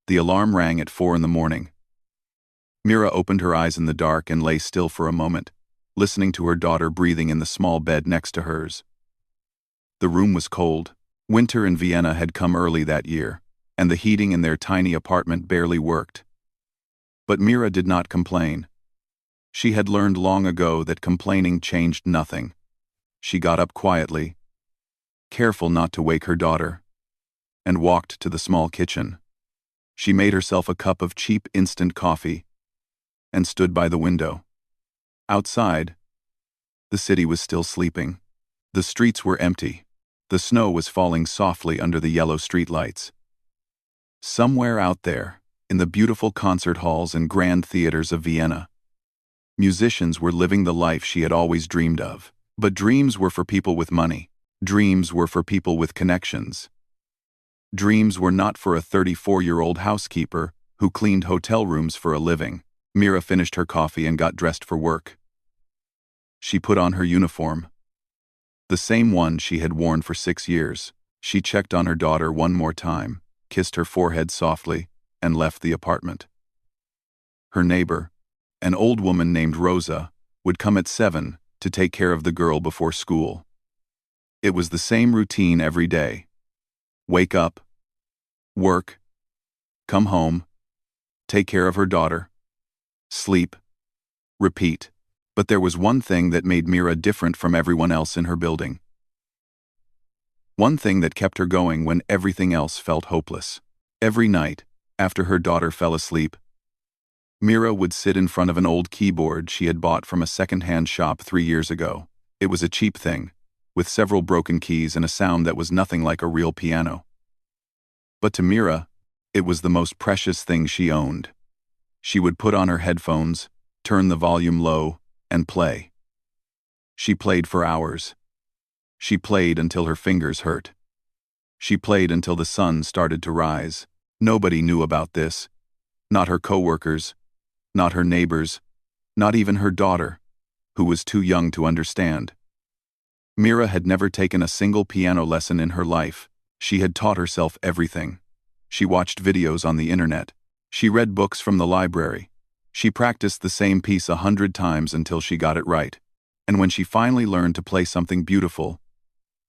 The alarm rang at 4 in the morning. Mira opened her eyes in the dark and lay still for a moment, listening to her daughter breathing in the small bed next to hers. The room was cold. Winter in Vienna had come early that year, and the heating in their tiny apartment barely worked. But Mira did not complain. She had learned long ago that complaining changed nothing. She got up quietly, careful not to wake her daughter, and walked to the small kitchen. She made herself a cup of cheap instant coffee and stood by the window. Outside, the city was still sleeping. The streets were empty. The snow was falling softly under the yellow streetlights. Somewhere out there, in the beautiful concert halls and grand theaters of Vienna, musicians were living the life she had always dreamed of. But dreams were for people with money. Dreams were for people with connections. Dreams were not for a 34-year-old housekeeper who cleaned hotel rooms for a living. Mira finished her coffee and got dressed for work. She put on her uniform, the same one she had worn for 6 years. She checked on her daughter one more time, kissed her forehead softly, and left the apartment. Her neighbor, an old woman named Rosa, would come at 7 to take care of the girl before school. It was the same routine every day. Wake up, work, come home, take care of her daughter, sleep, repeat. But there was one thing that made Mira different from everyone else in her building. One thing that kept her going when everything else felt hopeless. Every night, after her daughter fell asleep, Mira would sit in front of an old keyboard she had bought from a second-hand shop 3 years ago. It was a cheap thing, with several broken keys and a sound that was nothing like a real piano. But to Mira, it was the most precious thing she owned. She would put on her headphones, turn the volume low, and play. She played for hours. She played until her fingers hurt. She played until the sun started to rise. Nobody knew about this. Not her coworkers, not her neighbors, not even her daughter, who was too young to understand. Mira had never taken a single piano lesson in her life. She had taught herself everything. She watched videos on the internet. She read books from the library. She practiced the same piece 100 times until she got it right. And when she finally learned to play something beautiful,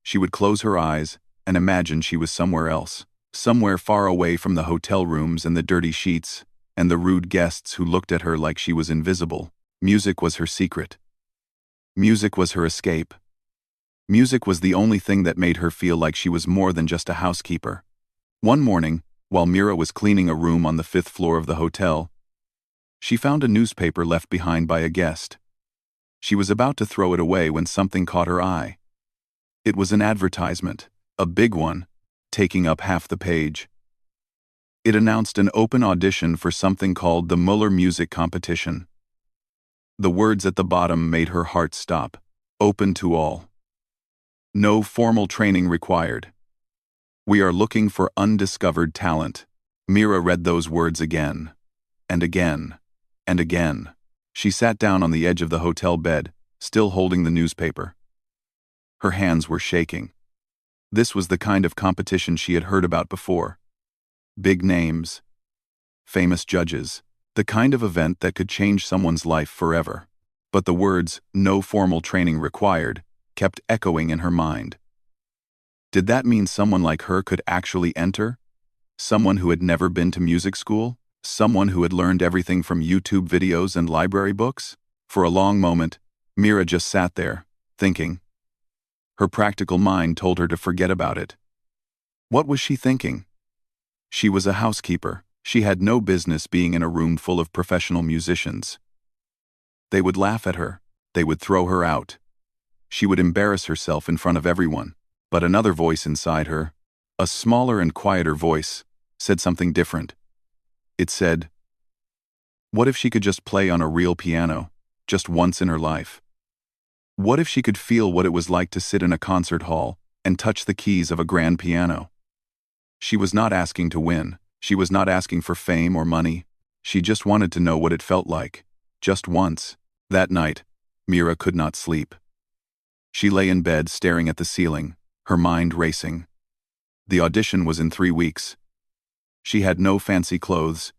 she would close her eyes and imagine she was somewhere else, somewhere far away from the hotel rooms and the dirty sheets and the rude guests who looked at her like she was invisible. Music was her secret. Music was her escape. Music was the only thing that made her feel like she was more than just a housekeeper. One morning, while Mira was cleaning a room on the 5th floor of the hotel, she found a newspaper left behind by a guest. She was about to throw it away when something caught her eye. It was an advertisement, a big one, taking up half the page. It announced an open audition for something called the Muller Music Competition. The words at the bottom made her heart stop. Open to all. No formal training required. We are looking for undiscovered talent. Mira read those words again, and again, and again. She sat down on the edge of the hotel bed, still holding the newspaper. Her hands were shaking. This was the kind of competition she had heard about before. Big names, famous judges, the kind of event that could change someone's life forever. But the words, no formal training required, kept echoing in her mind. Did that mean someone like her could actually enter? Someone who had never been to music school? Someone who had learned everything from YouTube videos and library books? For a long moment, Mira just sat there, thinking. Her practical mind told her to forget about it. What was she thinking? She was a housekeeper. She had no business being in a room full of professional musicians. They would laugh at her. They would throw her out. She would embarrass herself in front of everyone. But another voice inside her, a smaller and quieter voice, said something different. It said, what if she could just play on a real piano, just once in her life? What if she could feel what it was like to sit in a concert hall and touch the keys of a grand piano? She was not asking to win. She was not asking for fame or money. She just wanted to know what it felt like, just once. That night, Mira could not sleep. She lay in bed staring at the ceiling, her mind racing. The audition was in 3 weeks. She had no fancy clothes.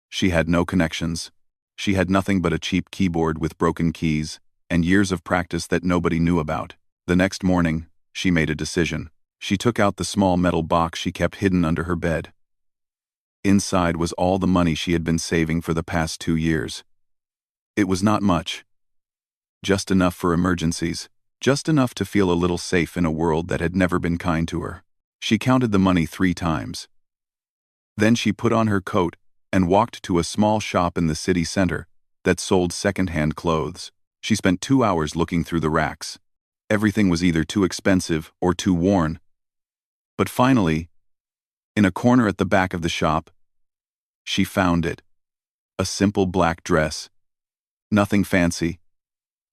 She had no connections. She had nothing but a cheap keyboard with broken keys and years of practice that nobody knew about. The next morning, she made a decision. She took out the small metal box she kept hidden under her bed. Inside was all the money she had been saving for the past 2 years. It was not much. Just enough for emergencies. Just enough to feel a little safe in a world that had never been kind to her. She counted the money 3 times. Then she put on her coat and walked to a small shop in the city center that sold second-hand clothes. She spent 2 hours looking through the racks. Everything was either too expensive or too worn. But finally, in a corner at the back of the shop, she found it. A simple black dress. Nothing fancy.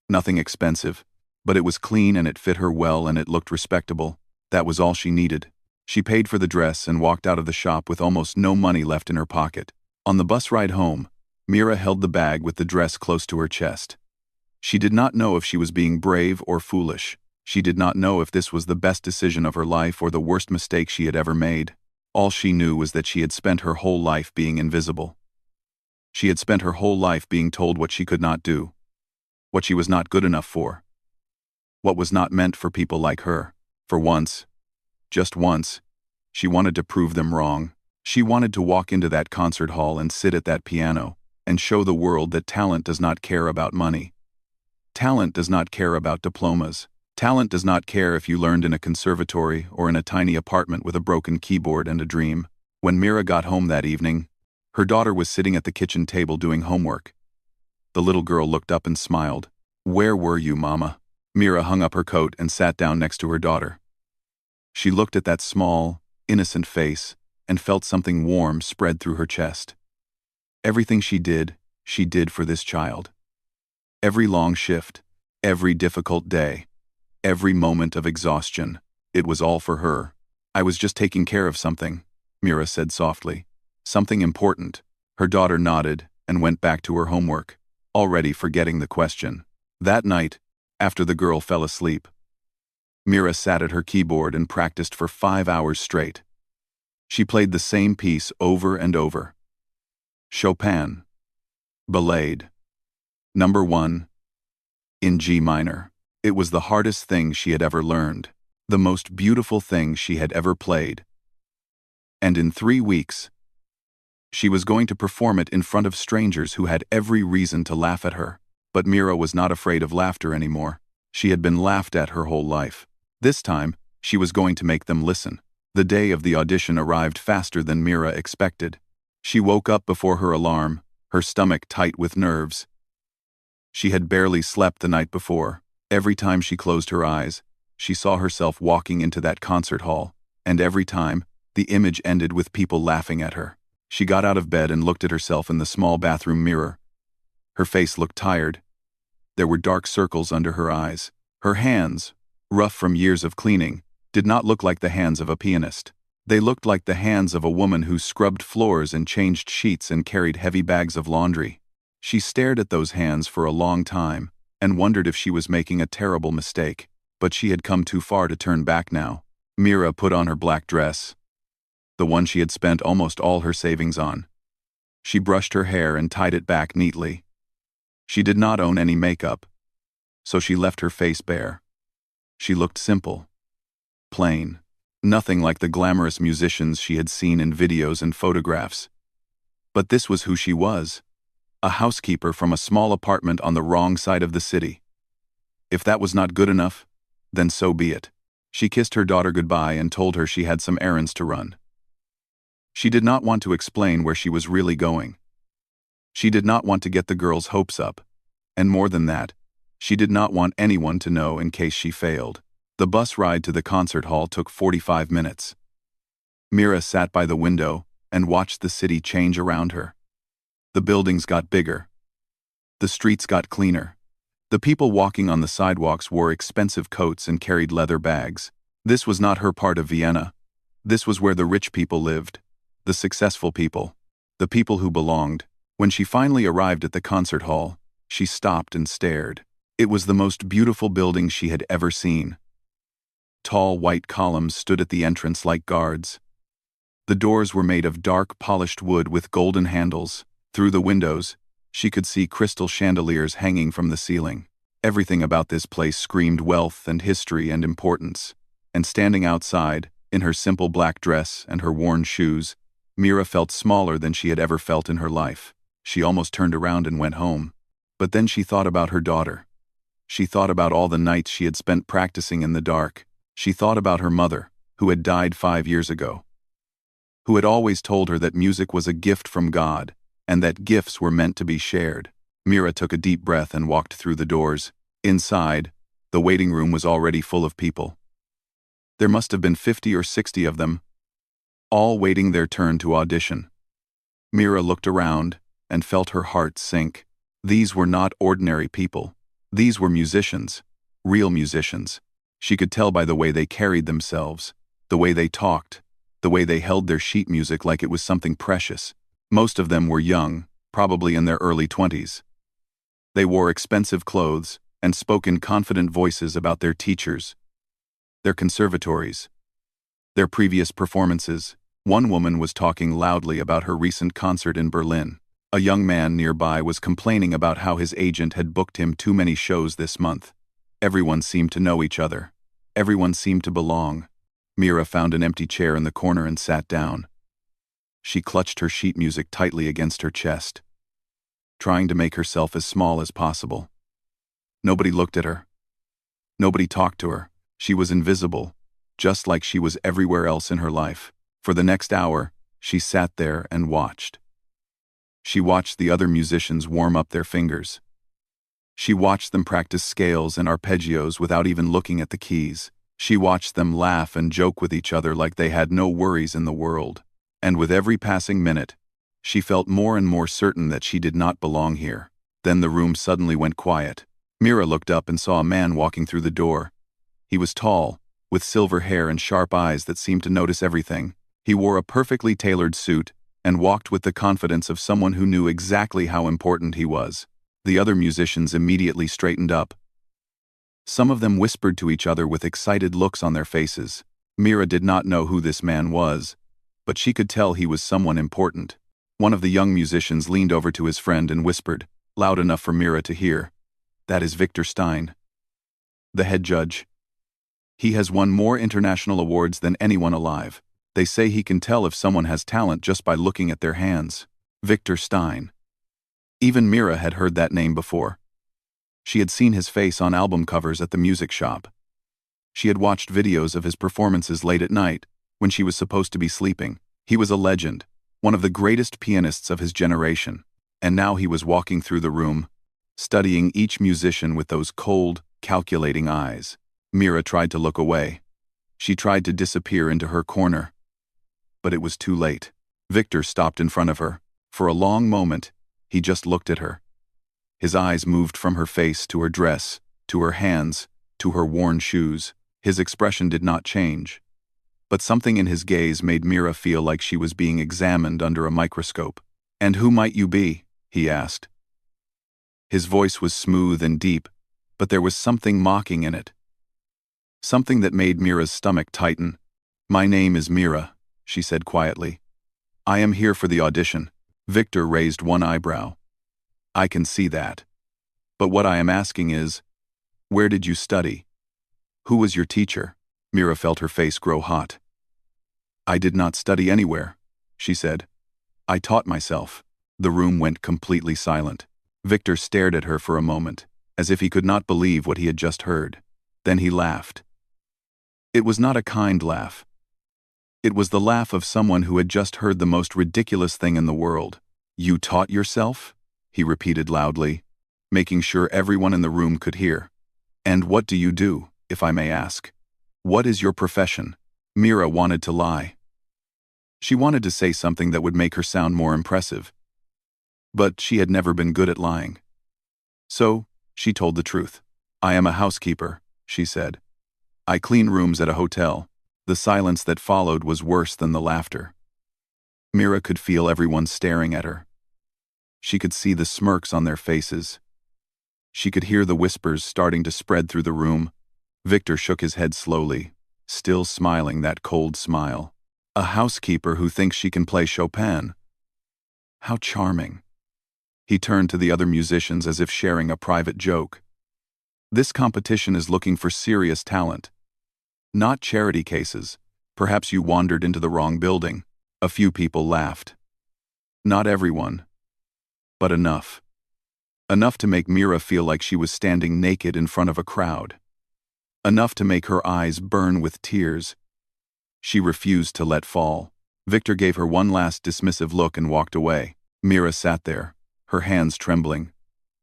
Nothing expensive. But it was clean and it fit her well and it looked respectable. That was all she needed. She paid for the dress and walked out of the shop with almost no money left in her pocket. On the bus ride home, Mira held the bag with the dress close to her chest. She did not know if she was being brave or foolish. She did not know if this was the best decision of her life or the worst mistake she had ever made. All she knew was that she had spent her whole life being invisible. She had spent her whole life being told what she could not do, what she was not good enough for, what was not meant for people like her. For once, just once, she wanted to prove them wrong. She wanted to walk into that concert hall and sit at that piano and show the world that talent does not care about money. Talent does not care about diplomas. Talent does not care if you learned in a conservatory or in a tiny apartment with a broken keyboard and a dream. When Mira got home that evening, her daughter was sitting at the kitchen table doing homework. The little girl looked up and smiled. "Where were you, Mama?" Mira hung up her coat and sat down next to her daughter. She looked at that small, innocent face and felt something warm spread through her chest. Everything she did for this child. Every long shift, every difficult day, every moment of exhaustion, it was all for her. "I was just taking care of something," Mira said softly. "Something important." Her daughter nodded and went back to her homework, already forgetting the question. That night, after the girl fell asleep, Mira sat at her keyboard and practiced for 5 hours straight. She played the same piece over and over. Chopin. Ballade. Number 1. In G minor. It was the hardest thing she had ever learned, the most beautiful thing she had ever played. And in 3 weeks, she was going to perform it in front of strangers who had every reason to laugh at her. But Mira was not afraid of laughter anymore. She had been laughed at her whole life. This time, she was going to make them listen. The day of the audition arrived faster than Mira expected. She woke up before her alarm, her stomach tight with nerves. She had barely slept the night before. Every time she closed her eyes, she saw herself walking into that concert hall, and every time, the image ended with people laughing at her. She got out of bed and looked at herself in the small bathroom mirror. Her face looked tired. There were dark circles under her eyes. Her hands, rough from years of cleaning, did not look like the hands of a pianist. They looked like the hands of a woman who scrubbed floors and changed sheets and carried heavy bags of laundry. She stared at those hands for a long time and wondered if she was making a terrible mistake, but she had come too far to turn back now. Mira put on her black dress, the one she had spent almost all her savings on. She brushed her hair and tied it back neatly. She did not own any makeup, so she left her face bare. She looked simple, plain, nothing like the glamorous musicians she had seen in videos and photographs. But this was who she was, a housekeeper from a small apartment on the wrong side of the city. If that was not good enough, then so be it. She kissed her daughter goodbye and told her she had some errands to run. She did not want to explain where she was really going. She did not want to get the girls' hopes up, and more than that, she did not want anyone to know in case she failed. The bus ride to the concert hall took 45 minutes. Mira sat by the window and watched the city change around her. The buildings got bigger. The streets got cleaner. The people walking on the sidewalks wore expensive coats and carried leather bags. This was not her part of Vienna. This was where the rich people lived, the successful people, the people who belonged. When she finally arrived at the concert hall, she stopped and stared. It was the most beautiful building she had ever seen. Tall white columns stood at the entrance like guards. The doors were made of dark, polished wood with golden handles. Through the windows, she could see crystal chandeliers hanging from the ceiling. Everything about this place screamed wealth and history and importance. And standing outside, in her simple black dress and her worn shoes, Mira felt smaller than she had ever felt in her life. She almost turned around and went home. But then she thought about her daughter. She thought about all the nights she had spent practicing in the dark. She thought about her mother, who had died 5 years ago, who had always told her that music was a gift from God, and that gifts were meant to be shared. Mira took a deep breath and walked through the doors. Inside, the waiting room was already full of people. There must have been 50 or 60 of them, all waiting their turn to audition. Mira looked around and felt her heart sink. These were not ordinary people. These were musicians, real musicians. She could tell by the way they carried themselves, the way they talked, the way they held their sheet music like it was something precious. Most of them were young, probably in their early 20s. They wore expensive clothes and spoke in confident voices about their teachers, their conservatories, their previous performances. One woman was talking loudly about her recent concert in Berlin. A young man nearby was complaining about how his agent had booked him too many shows this month. Everyone seemed to know each other. Everyone seemed to belong. Mira found an empty chair in the corner and sat down. She clutched her sheet music tightly against her chest, trying to make herself as small as possible. Nobody looked at her. Nobody talked to her. She was invisible, just like she was everywhere else in her life. For the next hour, she sat there and watched. She watched the other musicians warm up their fingers. She watched them practice scales and arpeggios without even looking at the keys. She watched them laugh and joke with each other like they had no worries in the world. And with every passing minute, she felt more and more certain that she did not belong here. Then the room suddenly went quiet. Mira looked up and saw a man walking through the door. He was tall, with silver hair and sharp eyes that seemed to notice everything. He wore a perfectly tailored suit and walked with the confidence of someone who knew exactly how important he was. The other musicians immediately straightened up. Some of them whispered to each other with excited looks on their faces. Mira did not know who this man was, but she could tell he was someone important. One of the young musicians leaned over to his friend and whispered, loud enough for Mira to hear, "That is Victor Stein, the head judge. He has won more international awards than anyone alive. They say he can tell if someone has talent just by looking at their hands." Victor Stein. Even Mira had heard that name before. She had seen his face on album covers at the music shop. She had watched videos of his performances late at night, when she was supposed to be sleeping. He was a legend, one of the greatest pianists of his generation. And now he was walking through the room, studying each musician with those cold, calculating eyes. Mira tried to look away. She tried to disappear into her corner. But it was too late. Victor stopped in front of her. For a long moment, he just looked at her. His eyes moved from her face to her dress, to her hands, to her worn shoes. His expression did not change. But something in his gaze made Mira feel like she was being examined under a microscope. "And who might you be?" he asked. His voice was smooth and deep, but there was something mocking in it. Something that made Mira's stomach tighten. "My name is Mira," she said quietly. "I am here for the audition." Victor raised one eyebrow. "I can see that. But what I am asking is, where did you study? Who was your teacher?" Mira felt her face grow hot. "I did not study anywhere," she said. "I taught myself." The room went completely silent. Victor stared at her for a moment, as if he could not believe what he had just heard. Then he laughed. It was not a kind laugh. It was the laugh of someone who had just heard the most ridiculous thing in the world. "You taught yourself?" he repeated loudly, making sure everyone in the room could hear. "And what do you do, if I may ask? What is your profession?" Mira wanted to lie. She wanted to say something that would make her sound more impressive. But she had never been good at lying. So, she told the truth. "I am a housekeeper," she said. "I clean rooms at a hotel." The silence that followed was worse than the laughter. Mira could feel everyone staring at her. She could see the smirks on their faces. She could hear the whispers starting to spread through the room. Victor shook his head slowly, still smiling that cold smile. A housekeeper who thinks she can play Chopin. How charming. He turned to the other musicians as if sharing a private joke. This competition is looking for serious talent. Not charity cases. Perhaps you wandered into the wrong building. A few people laughed. Not everyone. But enough. Enough to make Mira feel like she was standing naked in front of a crowd. Enough to make her eyes burn with tears. She refused to let fall. Victor gave her one last dismissive look and walked away. Mira sat there, her hands trembling,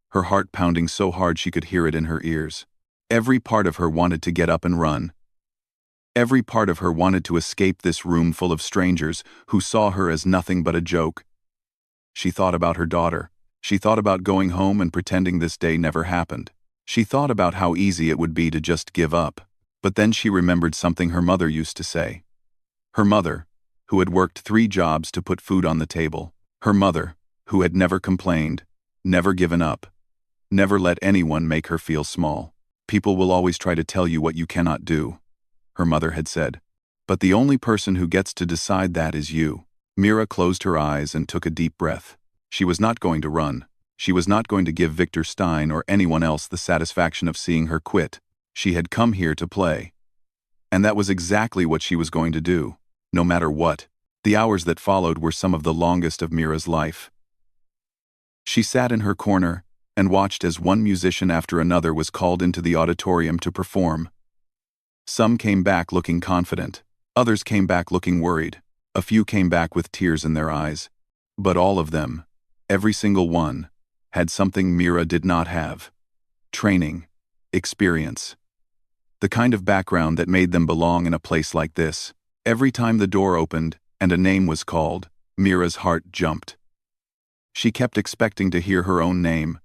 her heart pounding so hard she could hear it in her ears. Every part of her wanted to get up and run. Every part of her wanted to escape this room full of strangers who saw her as nothing but a joke. She thought about her daughter. She thought about going home and pretending this day never happened. She thought about how easy it would be to just give up. But then she remembered something her mother used to say. Her mother, who had worked 3 jobs to put food on the table. Her mother, who had never complained, never given up, never let anyone make her feel small. People will always try to tell you what you cannot do, her mother had said. But the only person who gets to decide that is you. Mira closed her eyes and took a deep breath. She was not going to run. She was not going to give Victor Stein or anyone else the satisfaction of seeing her quit. She had come here to play. And that was exactly what she was going to do, no matter what. The hours that followed were some of the longest of Mira's life. She sat in her corner and watched as one musician after another was called into the auditorium to perform. Some came back looking confident. Others came back looking worried. A few came back with tears in their eyes. But all of them, every single one, had something Mira did not have. Training, experience. The kind of background that made them belong in a place like this. Every time the door opened and a name was called, Mira's heart jumped. She kept expecting to hear her own name.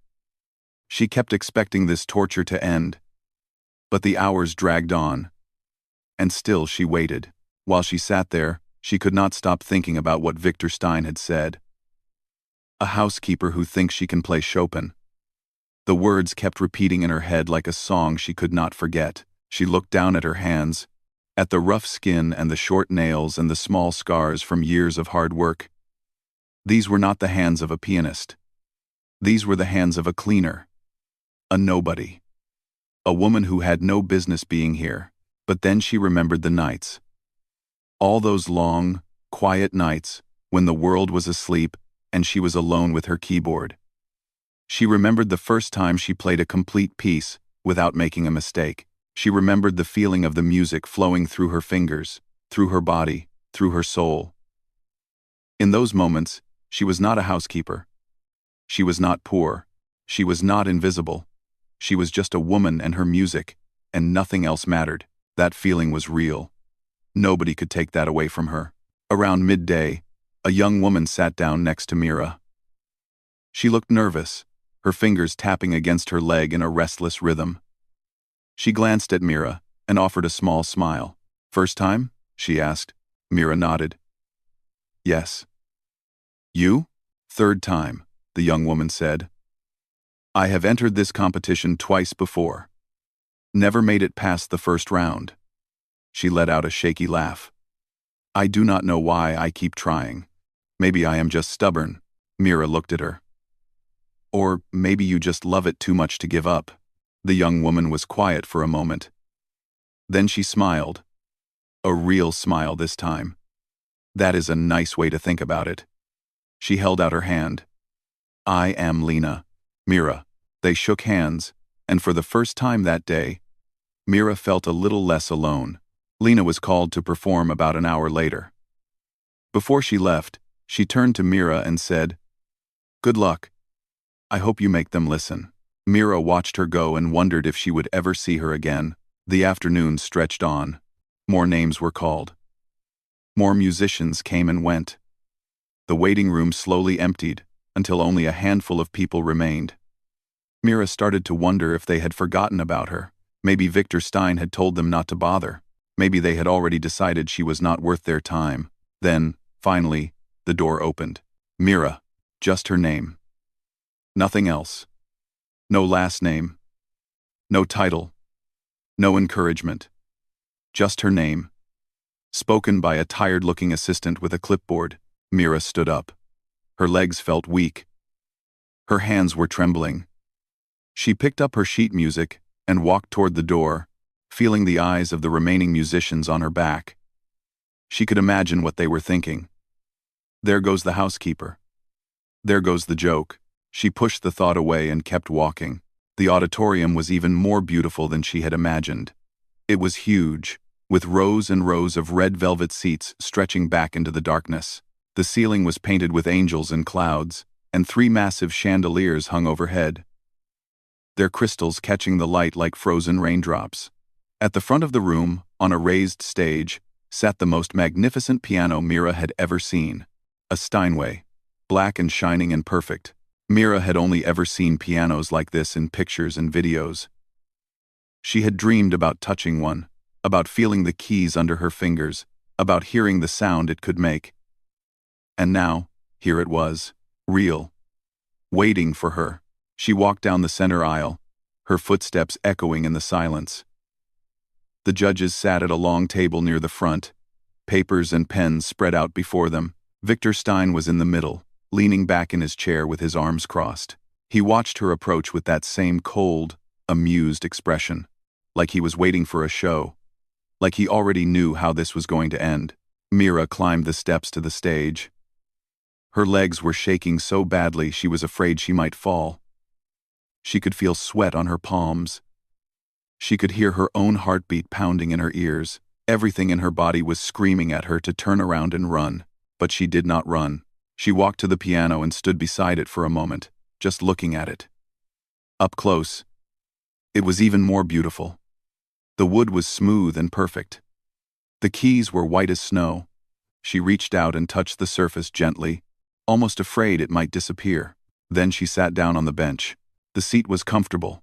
She kept expecting this torture to end. But the hours dragged on. And still she waited. While she sat there, she could not stop thinking about what Victor Stein had said. A housekeeper who thinks she can play Chopin. The words kept repeating in her head like a song she could not forget. She looked down at her hands, at the rough skin and the short nails and the small scars from years of hard work. These were not the hands of a pianist. These were the hands of a cleaner. A nobody. A woman who had no business being here. But then she remembered the nights. All those long, quiet nights when the world was asleep and she was alone with her keyboard. She remembered the first time she played a complete piece without making a mistake. She remembered the feeling of the music flowing through her fingers, through her body, through her soul. In those moments, she was not a housekeeper. She was not poor. She was not invisible. She was just a woman and her music, and nothing else mattered. That feeling was real. Nobody could take that away from her. Around midday, a young woman sat down next to Mira. She looked nervous, her fingers tapping against her leg in a restless rhythm. She glanced at Mira and offered a small smile. "First time?" she asked. Mira nodded. "Yes." "You?" "Third time," the young woman said. "I have entered this competition twice before. Never made it past the first round." She let out a shaky laugh. "I do not know why I keep trying. Maybe I am just stubborn." Mira looked at her. "Or maybe you just love it too much to give up." The young woman was quiet for a moment. Then she smiled. A real smile this time. "That is a nice way to think about it." She held out her hand. "I am Lena." "Mira." They shook hands, and for the first time that day, Mira felt a little less alone. Lena was called to perform about an hour later. Before she left, she turned to Mira and said, "Good luck. I hope you make them listen." Mira watched her go and wondered if she would ever see her again. The afternoon stretched on. More names were called. More musicians came and went. The waiting room slowly emptied until only a handful of people remained. Mira started to wonder if they had forgotten about her. Maybe Victor Stein had told them not to bother. Maybe they had already decided she was not worth their time. Then, finally, the door opened. Mira, just her name. Nothing else. No last name. No title. No encouragement. Just her name. spoken by a tired-looking assistant with a clipboard. Mira stood up. Her legs felt weak. Her hands were trembling. She picked up her sheet music and walked toward the door, feeling the eyes of the remaining musicians on her back. She could imagine what they were thinking. There goes the housekeeper. There goes the joke. She pushed the thought away and kept walking. The auditorium was even more beautiful than she had imagined. It was huge, with rows and rows of red velvet seats stretching back into the darkness. The ceiling was painted with angels and clouds, and 3 massive chandeliers hung overhead, their crystals catching the light like frozen raindrops. At the front of the room, on a raised stage, sat the most magnificent piano Mira had ever seen. A Steinway, black and shining and perfect. Mira had only ever seen pianos like this in pictures and videos. She had dreamed about touching one, about feeling the keys under her fingers, about hearing the sound it could make. And now, here it was, real, waiting for her. She walked down the center aisle, her footsteps echoing in the silence. The judges sat at a long table near the front, papers and pens spread out before them. Victor Stein was in the middle, leaning back in his chair with his arms crossed. He watched her approach with that same cold, amused expression, like he was waiting for a show, like he already knew how this was going to end. Mira climbed the steps to the stage. Her legs were shaking so badly she was afraid she might fall. She could feel sweat on her palms. She could hear her own heartbeat pounding in her ears. Everything in her body was screaming at her to turn around and run, but she did not run. She walked to the piano and stood beside it for a moment, just looking at it. Up close, it was even more beautiful. The wood was smooth and perfect. The keys were white as snow. She reached out and touched the surface gently, almost afraid it might disappear. Then she sat down on the bench. The seat was comfortable.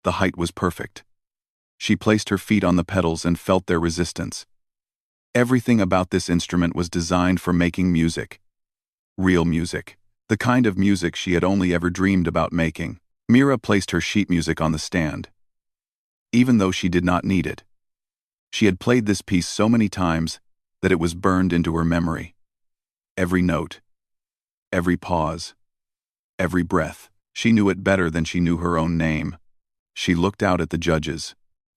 The height was perfect. She placed her feet on the pedals and felt their resistance. Everything about this instrument was designed for making music. Real music. The kind of music she had only ever dreamed about making. Mira placed her sheet music on the stand. Even though she did not need it. She had played this piece so many times that it was burned into her memory. Every note. Every pause. Every breath. She knew it better than she knew her own name. She looked out at the judges.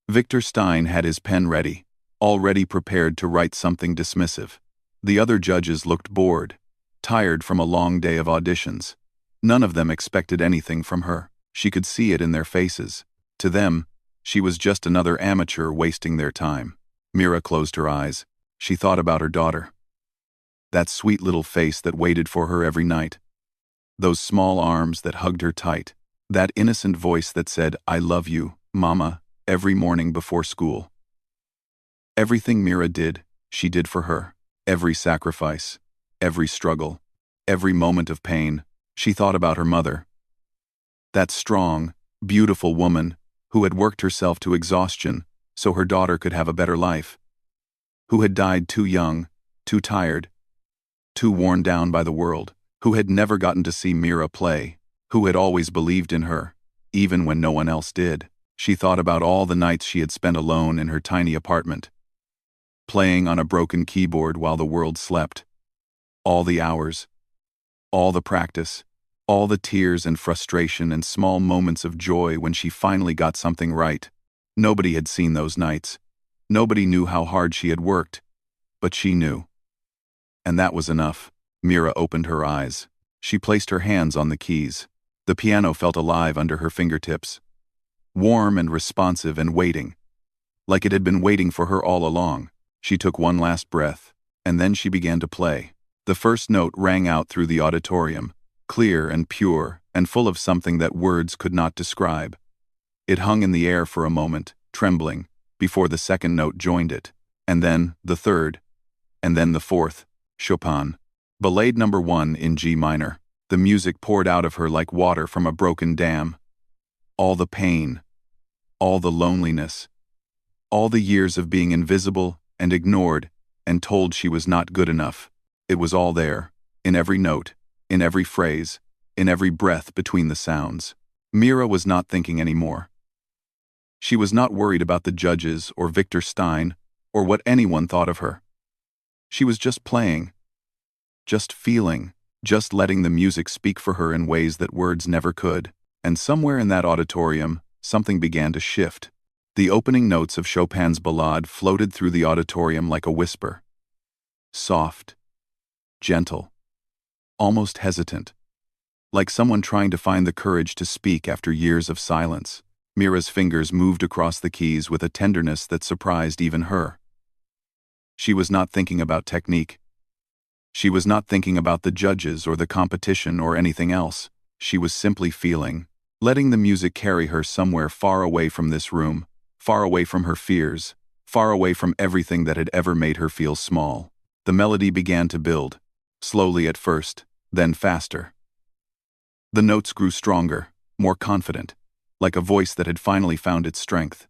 Victor Stein had his pen ready, already prepared to write something dismissive. The other judges looked bored, tired from a long day of auditions. None of them expected anything from her. She could see it in their faces. To them, she was just another amateur wasting their time. Mira closed her eyes. She thought about her daughter. That sweet little face that waited for her every night. Those small arms that hugged her tight. That innocent voice that said, "I love you, Mama," every morning before school. Everything Mira did, she did for her. Every sacrifice, every struggle, every moment of pain. She thought about her mother. That strong, beautiful woman who had worked herself to exhaustion so her daughter could have a better life. Who had died too young, too tired, too worn down by the world. Who had never gotten to see Mira play. Who had always believed in her, even when no one else did. She thought about all the nights she had spent alone in her tiny apartment, playing on a broken keyboard while the world slept. All the hours, all the practice, all the tears and frustration and small moments of joy when she finally got something right. Nobody had seen those nights. Nobody knew how hard she had worked, but she knew. And that was enough. Mira opened her eyes. She placed her hands on the keys. The piano felt alive under her fingertips, warm and responsive and waiting, like it had been waiting for her all along. She took one last breath, and then she began to play. The first note rang out through the auditorium, clear and pure and full of something that words could not describe. It hung in the air for a moment, trembling, before the second note joined it, and then the third, and then the fourth. Chopin. Ballade No. 1 in G minor. The music poured out of her like water from a broken dam. All the pain, all the loneliness, all the years of being invisible and ignored and told she was not good enough. It was all there, in every note, in every phrase, in every breath between the sounds. Mira was not thinking anymore. She was not worried about the judges or Victor Stein or what anyone thought of her. She was just playing, just feeling, just letting the music speak for her in ways that words never could. And somewhere in that auditorium, something began to shift. The opening notes of Chopin's Ballade floated through the auditorium like a whisper. Soft, gentle, almost hesitant, like someone trying to find the courage to speak after years of silence. Mira's fingers moved across the keys with a tenderness that surprised even her. She was not thinking about technique. She was not thinking about the judges or the competition or anything else. She was simply feeling, letting the music carry her somewhere far away from this room, far away from her fears, far away from everything that had ever made her feel small. The melody began to build, slowly at first, then faster. The notes grew stronger, more confident, like a voice that had finally found its strength.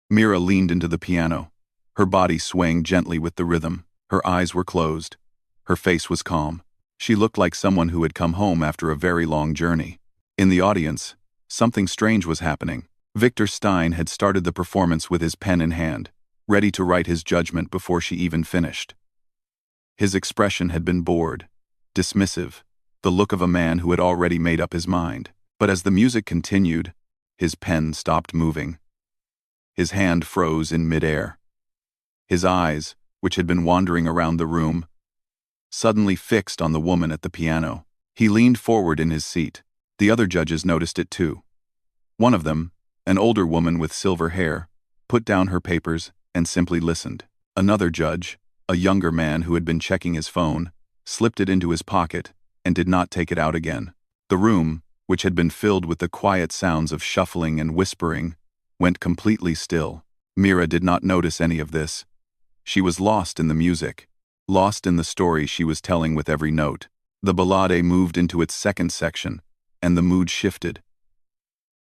Mira leaned into the piano, her body swaying gently with the rhythm. Her eyes were closed. Her face was calm. She looked like someone who had come home after a very long journey. In the audience, something strange was happening. Victor Stein had started the performance with his pen in hand, ready to write his judgment before she even finished. His expression had been bored, dismissive, the look of a man who had already made up his mind. But as the music continued, his pen stopped moving. His hand froze in midair. His eyes, which had been wandering around the room, suddenly fixed on the woman at the piano. He leaned forward in his seat. The other judges noticed it too. One of them, an older woman with silver hair, put down her papers and simply listened. Another judge, a younger man who had been checking his phone, slipped it into his pocket and did not take it out again. The room, which had been filled with the quiet sounds of shuffling and whispering, went completely still. Mira did not notice any of this. She was lost in the music, lost in the story she was telling with every note. The ballade moved into its second section, and the mood shifted.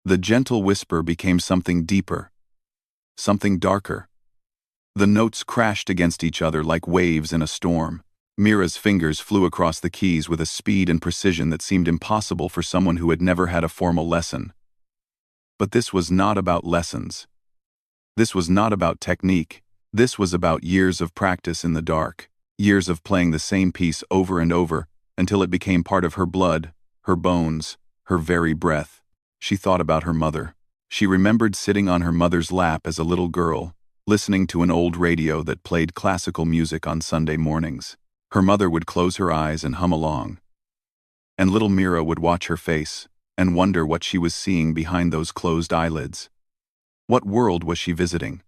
The gentle whisper became something deeper, something darker. The notes crashed against each other like waves in a storm. Mira's fingers flew across the keys with a speed and precision that seemed impossible for someone who had never had a formal lesson. But this was not about lessons. This was not about technique. This was about years of practice in the dark, years of playing the same piece over and over until it became part of her blood, her bones, her very breath. She thought about her mother. She remembered sitting on her mother's lap as a little girl, listening to an old radio that played classical music on Sunday mornings. Her mother would close her eyes and hum along. And little Mira would watch her face and wonder what she was seeing behind those closed eyelids. What world was she visiting?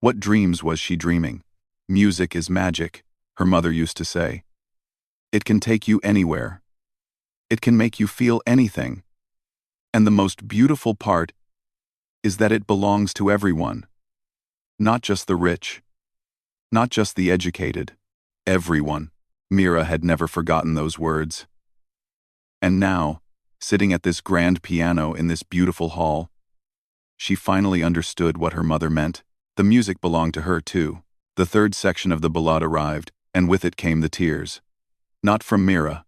What dreams was she dreaming? Music is magic, her mother used to say. It can take you anywhere. It can make you feel anything. And the most beautiful part is that it belongs to everyone. Not just the rich. Not just the educated. Everyone. Mira had never forgotten those words. And now, sitting at this grand piano in this beautiful hall, she finally understood what her mother meant. The music belonged to her too. The third section of the ballade arrived, and with it came the tears. Not from Mira,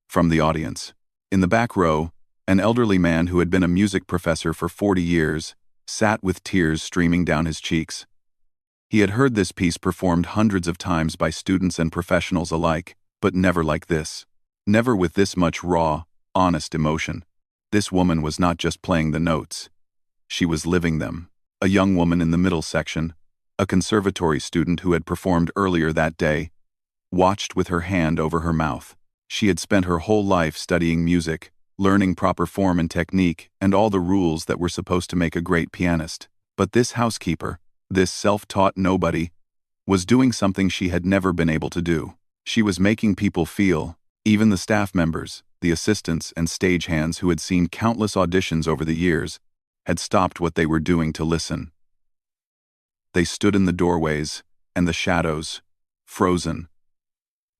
from the audience. In the back row, an elderly man who had been a music professor for 40 years sat with tears streaming down his cheeks. He had heard this piece performed hundreds of times by students and professionals alike, but never like this. Never with this much raw, honest emotion. This woman was not just playing the notes. She was living them. A young woman in the middle section, a conservatory student who had performed earlier that day, watched with her hand over her mouth. She had spent her whole life studying music, learning proper form and technique, and all the rules that were supposed to make a great pianist. But this housekeeper, this self-taught nobody, was doing something she had never been able to do. She was making people feel, even the staff members, the assistants and stagehands who had seen countless auditions over the years, had stopped what they were doing to listen. They stood in the doorways and the shadows, frozen,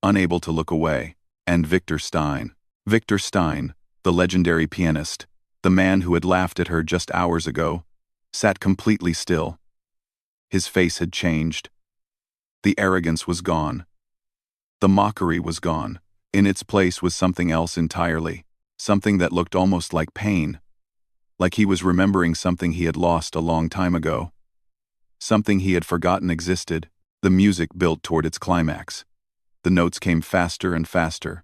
unable to look away. And Victor Stein, the legendary pianist, the man who had laughed at her just hours ago, sat completely still. His face had changed. The arrogance was gone. The mockery was gone. In its place was something else entirely, something that looked almost like pain, like he was remembering something he had lost a long time ago. something he had forgotten existed. The music built toward its climax. The notes came faster and faster,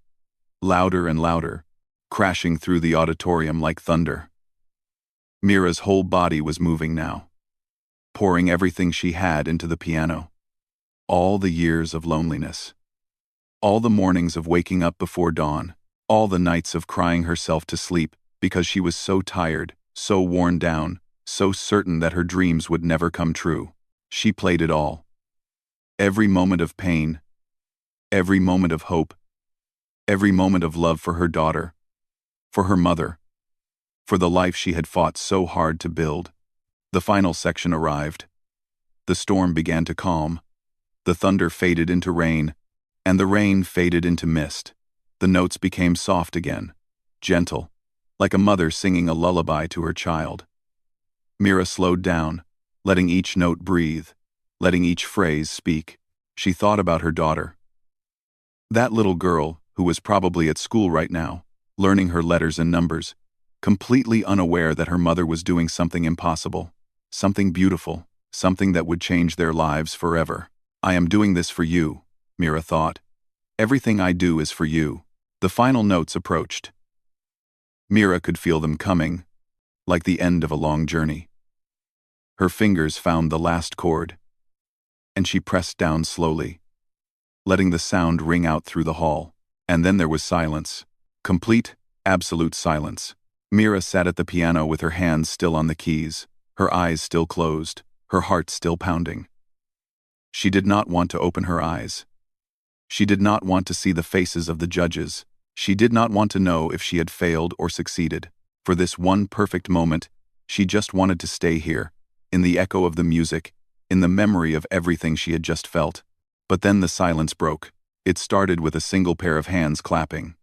louder and louder, crashing through the auditorium like thunder. Mira's whole body was moving now, pouring everything she had into the piano. All the years of loneliness. All the mornings of waking up before dawn. All the nights of crying herself to sleep because she was so tired, so worn down, so certain that her dreams would never come true. She played it all. Every moment of pain, every moment of hope, every moment of love for her daughter, for her mother, for the life she had fought so hard to build. The final section arrived. The storm began to calm. The thunder faded into rain, and the rain faded into mist. The notes became soft again, gentle, like a mother singing a lullaby to her child. Mira slowed down, letting each note breathe, letting each phrase speak. She thought about her daughter. That little girl, who was probably at school right now, learning her letters and numbers, completely unaware that her mother was doing something impossible, something beautiful, something that would change their lives forever. I am doing this for you, Mira thought. Everything I do is for you. The final notes approached. Mira could feel them coming, like the end of a long journey. Her fingers found the last chord, and she pressed down slowly, letting the sound ring out through the hall. And then there was silence. Complete, absolute silence. Mira sat at the piano with her hands still on the keys, her eyes still closed, her heart still pounding. She did not want to open her eyes. She did not want to see the faces of the judges. She did not want to know if she had failed or succeeded. For this one perfect moment, she just wanted to stay here, in the echo of the music, in the memory of everything she had just felt. But then the silence broke. It started with a single pair of hands clapping.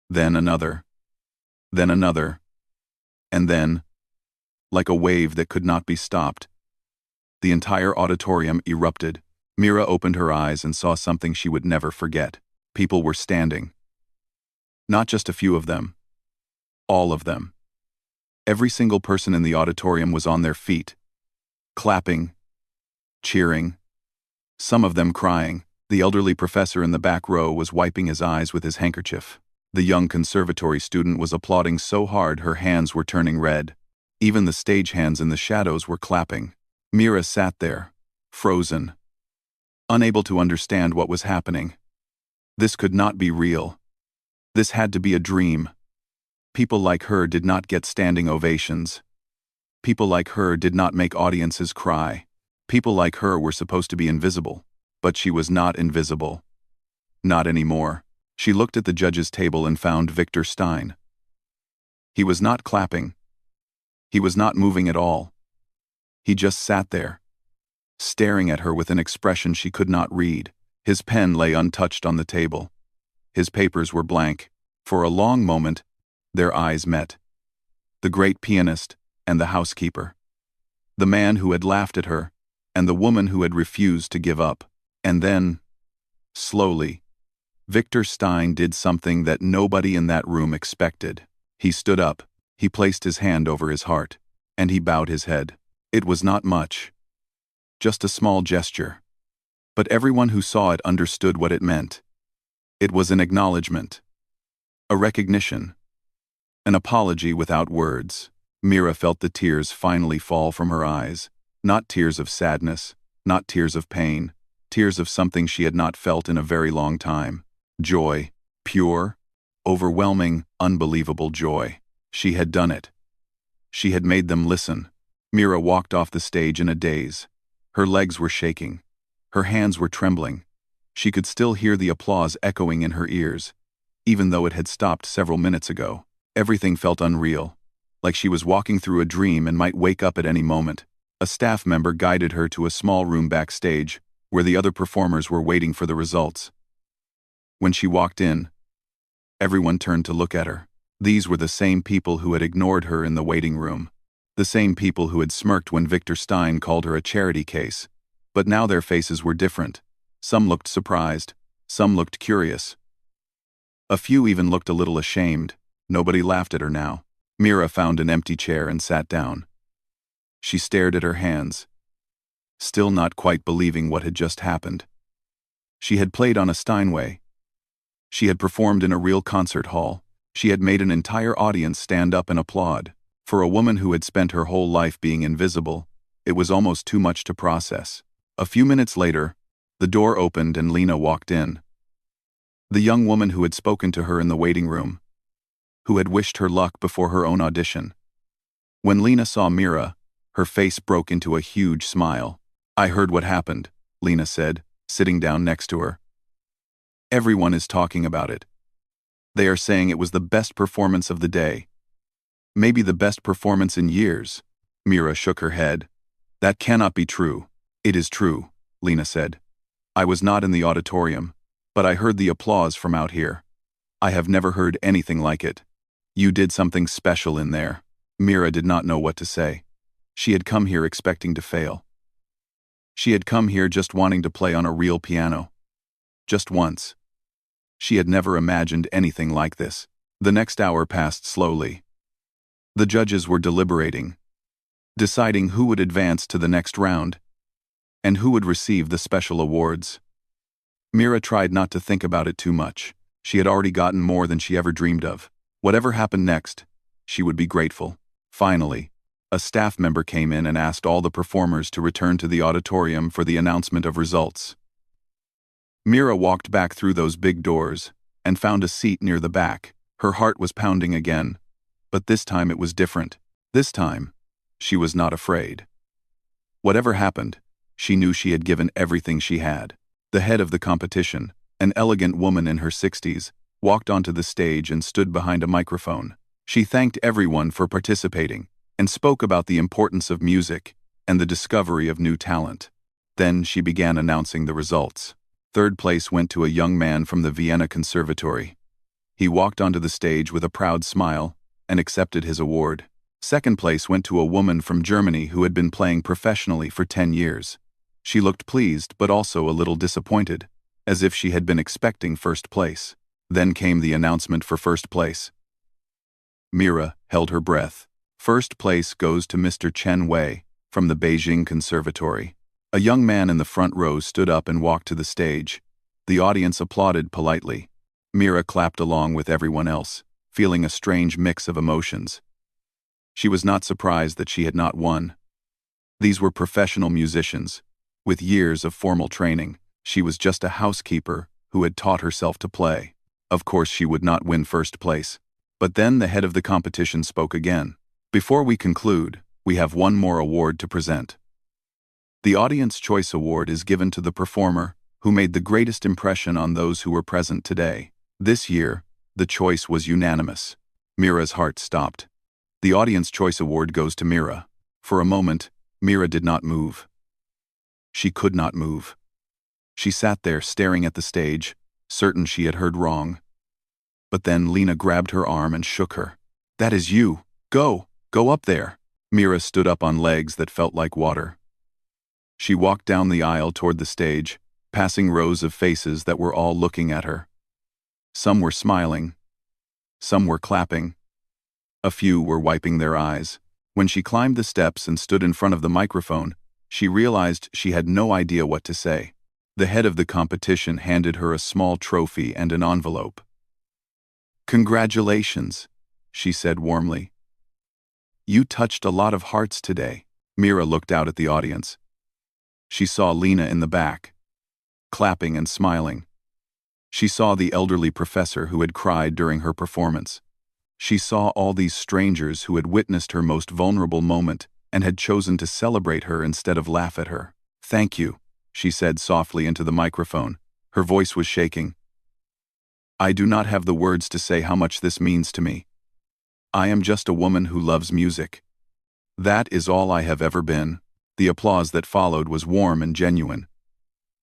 Then another. Then another. And then, like a wave that could not be stopped, the entire auditorium erupted. Mira opened her eyes and saw something she would never forget. People were standing. Not just a few of them. All of them. Every single person in the auditorium was on their feet, clapping, cheering, some of them crying. The elderly professor in the back row was wiping his eyes with his handkerchief. The young conservatory student was applauding so hard her hands were turning red. Even the stagehands in the shadows were clapping. Mira sat there, frozen, unable to understand what was happening. This could not be real. This had to be a dream. People like her did not get standing ovations. People like her did not make audiences cry. People like her were supposed to be invisible. But she was not invisible. Not anymore. She looked at the judges' table and found Victor Stein. He was not clapping. He was not moving at all. He just sat there, staring at her with an expression she could not read. His pen lay untouched on the table. His papers were blank. For a long moment, their eyes met. The great pianist and the housekeeper. The man who had laughed at her, and the woman who had refused to give up. And then, slowly, Victor Stein did something that nobody in that room expected. He stood up, he placed his hand over his heart, and he bowed his head. It was not much. Just a small gesture. But everyone who saw it understood what it meant. It was an acknowledgement. A recognition. An apology without words. Mira felt the tears finally fall from her eyes. Not tears of sadness, not tears of pain, tears of something she had not felt in a very long time. Joy. Pure, overwhelming, unbelievable joy. She had done it. She had made them listen. Mira walked off the stage in a daze. Her legs were shaking. Her hands were trembling. She could still hear the applause echoing in her ears, even though it had stopped several minutes ago. Everything felt unreal, like she was walking through a dream and might wake up at any moment. A staff member guided her to a small room backstage, where the other performers were waiting for the results. When she walked in, everyone turned to look at her. These were the same people who had ignored her in the waiting room. The same people who had smirked when Victor Stein called her a charity case. But now their faces were different. Some looked surprised. Some looked curious. A few even looked a little ashamed. Nobody laughed at her now. Mira found an empty chair and sat down. She stared at her hands. still not quite believing what had just happened. She had played on a Steinway. She had performed in a real concert hall. She had made an entire audience stand up and applaud. For a woman who had spent her whole life being invisible, it was almost too much to process. A few minutes later, the door opened and Lena walked in. The young woman who had spoken to her in the waiting room, who had wished her luck before her own audition. When Lena saw Mira, her face broke into a huge smile. "I heard what happened," Lena said, sitting down next to her. "Everyone is talking about it. They are saying it was the best performance of the day. Maybe the best performance in years." Mira shook her head. "That cannot be true." "It is true," Lena said. "I was not in the auditorium, but I heard the applause from out here. I have never heard anything like it. You did something special in there." Mira did not know what to say. She had come here expecting to fail. She had come here just wanting to play on a real piano. Just once. She had never imagined anything like this. The next hour passed slowly. The judges were deliberating, deciding who would advance to the next round, and who would receive the special awards. Mira tried not to think about it too much. She had already gotten more than she ever dreamed of. Whatever happened next, she would be grateful. Finally, a staff member came in and asked all the performers to return to the auditorium for the announcement of results. Mira walked back through those big doors and found a seat near the back. Her heart was pounding again, but this time it was different. This time, she was not afraid. Whatever happened, she knew she had given everything she had. The head of the competition, an elegant woman in her 60s, walked onto the stage and stood behind a microphone. She thanked everyone for participating and spoke about the importance of music and the discovery of new talent. Then she began announcing the results. Third place went to a young man from the Vienna Conservatory. He walked onto the stage with a proud smile and accepted his award. Second place went to a woman from Germany who had been playing professionally for 10 years. She looked pleased but also a little disappointed, as if she had been expecting first place. Then came the announcement for first place. Mira held her breath. First place goes to Mr. Chen Wei from the Beijing Conservatory. A young man in the front row stood up and walked to the stage. The audience applauded politely. Mira clapped along with everyone else, feeling a strange mix of emotions. She was not surprised that she had not won. These were professional musicians, with years of formal training. She was just a housekeeper who had taught herself to play. Of course she would not win first place. But then the head of the competition spoke again. "Before we conclude, we have one more award to present. The Audience Choice Award is given to the performer who made the greatest impression on those who were present today. This year, the choice was unanimous." Mira's heart stopped. The Audience Choice Award goes to Mira. For a moment, Mira did not move. She could not move. She sat there staring at the stage, certain she had heard wrong. But then Lena grabbed her arm and shook her. "That is you. Go up there." Mira stood up on legs that felt like water. She walked down the aisle toward the stage, passing rows of faces that were all looking at her. Some were smiling. Some were clapping. A few were wiping their eyes. When she climbed the steps and stood in front of the microphone, she realized she had no idea what to say. The head of the competition handed her a small trophy and an envelope. "Congratulations," she said warmly. "You touched a lot of hearts today." Mira looked out at the audience. She saw Lena in the back, clapping and smiling. She saw the elderly professor who had cried during her performance. She saw all these strangers who had witnessed her most vulnerable moment and had chosen to celebrate her instead of laugh at her. "Thank you," she said softly into the microphone. Her voice was shaking. "I do not have the words to say how much this means to me. I am just a woman who loves music. That is all I have ever been." The applause that followed was warm and genuine.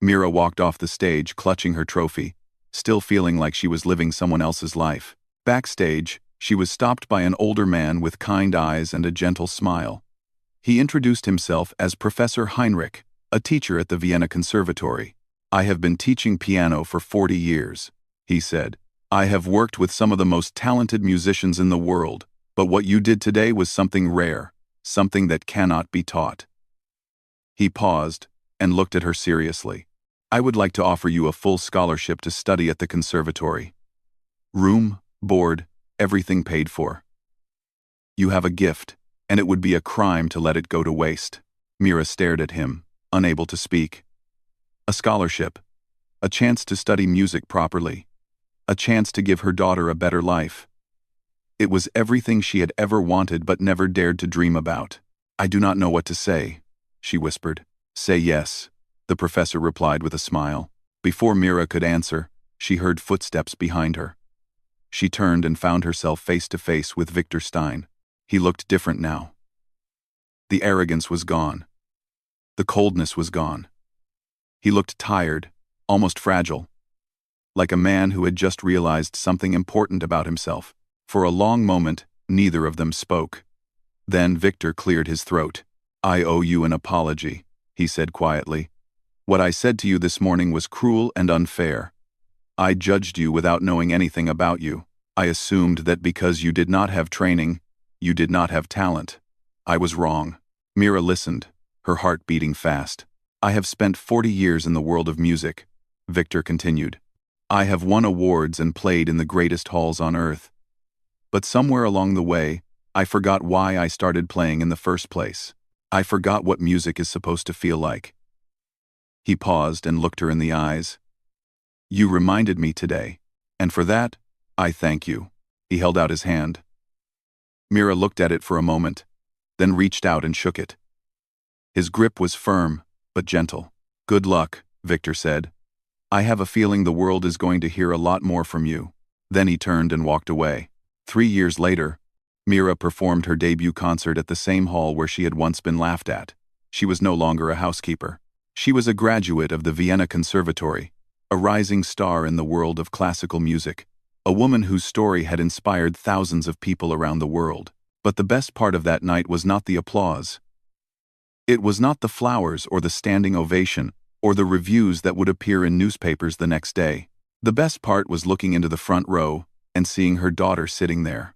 Mira walked off the stage clutching her trophy, still feeling like she was living someone else's life. Backstage, she was stopped by an older man with kind eyes and a gentle smile. He introduced himself as Professor Heinrich, a teacher at the Vienna Conservatory. "I have been teaching piano for 40 years, he said. "I have worked with some of the most talented musicians in the world, but what you did today was something rare, something that cannot be taught." He paused, and looked at her seriously. "I would like to offer you a full scholarship to study at the conservatory. Room, board, everything paid for. You have a gift, and it would be a crime to let it go to waste." Mira stared at him, unable to speak. A scholarship. A chance to study music properly. A chance to give her daughter a better life. It was everything she had ever wanted but never dared to dream about. "I do not know what to say," she whispered. "Say yes," the professor replied with a smile. Before Mira could answer, she heard footsteps behind her. She turned and found herself face to face with Victor Stein. He looked different now. The arrogance was gone. The coldness was gone. He looked tired, almost fragile, like a man who had just realized something important about himself. For a long moment, neither of them spoke. Then Victor cleared his throat. "I owe you an apology," he said quietly. "What I said to you this morning was cruel and unfair. I judged you without knowing anything about you. I assumed that because you did not have training, you did not have talent. I was wrong." Mira listened, her heart beating fast. "I have spent 40 years in the world of music," Victor continued. "I have won awards and played in the greatest halls on earth. But somewhere along the way, I forgot why I started playing in the first place. I forgot what music is supposed to feel like." He paused and looked her in the eyes. "You reminded me today, and for that, I thank you." He held out his hand. Mira looked at it for a moment, then reached out and shook it. His grip was firm, but gentle. "Good luck," Victor said. "I have a feeling the world is going to hear a lot more from you." Then he turned and walked away. 3 years later, Mira performed her debut concert at the same hall where she had once been laughed at. She was no longer a housekeeper. She was a graduate of the Vienna Conservatory, a rising star in the world of classical music, a woman whose story had inspired thousands of people around the world. But the best part of that night was not the applause. It was not the flowers or the standing ovation or the reviews that would appear in newspapers the next day. The best part was looking into the front row and seeing her daughter sitting there,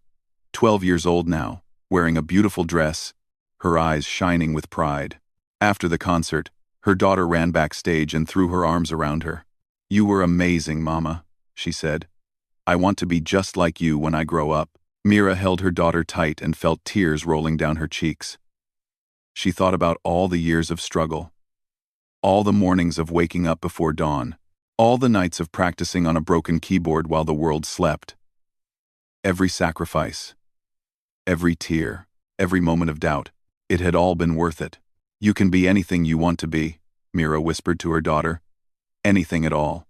12 years old now, wearing a beautiful dress, her eyes shining with pride. After the concert, her daughter ran backstage and threw her arms around her. "You were amazing, Mama," she said. "I want to be just like you when I grow up." Mira held her daughter tight and felt tears rolling down her cheeks. She thought about all the years of struggle, all the mornings of waking up before dawn, all the nights of practicing on a broken keyboard while the world slept. Every sacrifice, every tear, every moment of doubt, it had all been worth it. "You can be anything you want to be," Mira whispered to her daughter. "Anything at all.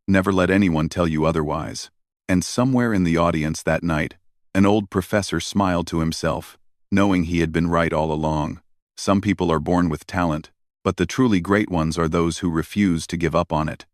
Never let anyone tell you otherwise." And somewhere in the audience that night, an old professor smiled to himself, knowing he had been right all along. Some people are born with talent, but the truly great ones are those who refuse to give up on it.